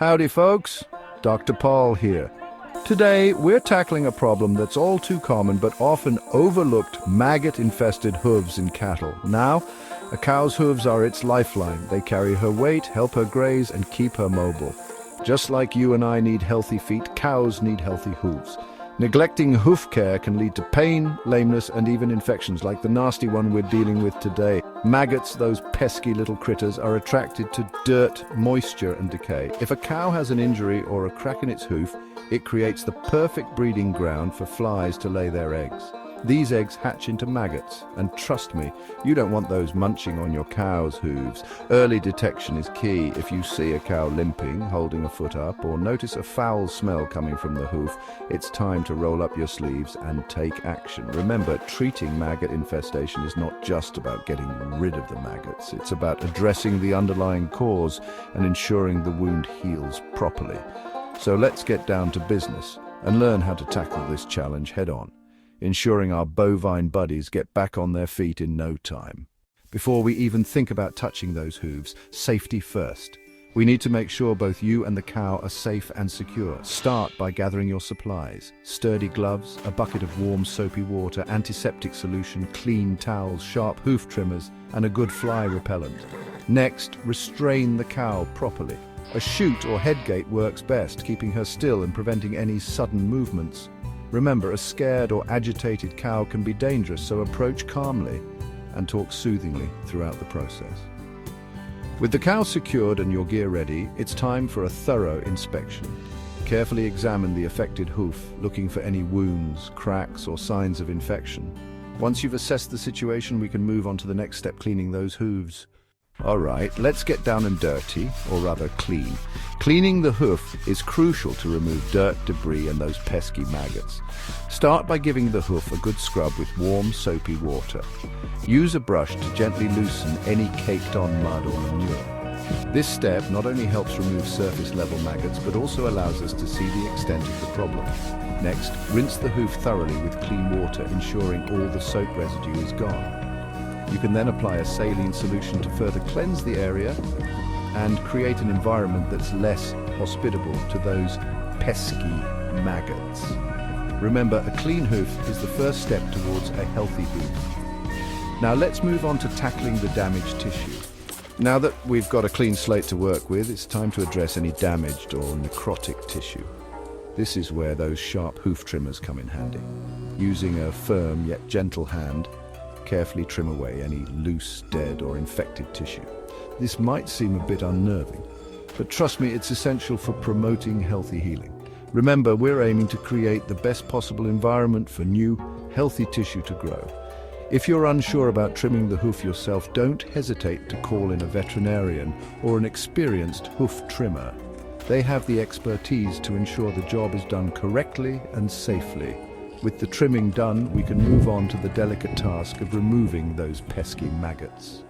Howdy folks, Dr. Paul here. Today we're tackling a problem that's all too common but often overlooked: maggot-infested hooves in cattle. Now, a cow's hooves are its lifeline. They carry her weight, help her graze, and keep her mobile. Just like you and I need healthy feet, cows need healthy hooves. Neglecting hoof care can lead to pain, lameness, and even infections like the nasty one we're dealing with today. Maggots, those pesky little critters, are attracted to dirt, moisture, and decay. If a cow has an injury or a crack in its hoof, it creates the perfect breeding ground for flies to lay their eggs. These eggs hatch into maggots, and trust me, you don't want those munching on your cow's hooves. Early detection is key. If you see a cow limping, holding a foot up, or notice a foul smell coming from the hoof, it's time to roll up your sleeves and take action. Remember, treating maggot infestation is not just about getting rid of the maggots. It's about addressing the underlying cause and ensuring the wound heals properly. So let's get down to business and learn how to tackle this challenge head-on, ensuring our bovine buddies get back on their feet in no time. Before we even think about touching those hooves, safety first. We need to make sure both you and the cow are safe and secure. Start by gathering your supplies: sturdy gloves, a bucket of warm soapy water, antiseptic solution, clean towels, sharp hoof trimmers, and a good fly repellent. Next, restrain the cow properly. A chute or headgate works best, keeping her still and preventing any sudden movements. Remember, a scared or agitated cow can be dangerous, so approach calmly and talk soothingly throughout the process. With the cow secured and your gear ready, it's time for a thorough inspection. Carefully examine the affected hoof, looking for any wounds, cracks, or signs of infection. Once you've assessed the situation, we can move on to the next step: cleaning those hooves. All right, let's get down and dirty, or rather clean. Cleaning the hoof is crucial to remove dirt, debris, and those pesky maggots. Start by giving the hoof a good scrub with warm, soapy water. Use a brush to gently loosen any caked-on mud or manure. This step not only helps remove surface-level maggots, but also allows us to see the extent of the problem. Next, rinse the hoof thoroughly with clean water, ensuring all the soap residue is gone. You can then apply a saline solution to further cleanse the area and create an environment that's less hospitable to those pesky maggots. Remember, a clean hoof is the first step towards a healthy hoof. Now let's move on to tackling the damaged tissue. Now that we've got a clean slate to work with, it's time to address any damaged or necrotic tissue. This is where those sharp hoof trimmers come in handy. Using a firm yet gentle hand, carefully trim away any loose, dead, or infected tissue. This might seem a bit unnerving, but trust me, it's essential for promoting healthy healing. Remember, we're aiming to create the best possible environment for new, healthy tissue to grow. If you're unsure about trimming the hoof yourself, don't hesitate to call in a veterinarian or an experienced hoof trimmer. They have the expertise to ensure the job is done correctly and safely. With the trimming done, we can move on to the delicate task of removing those pesky maggots.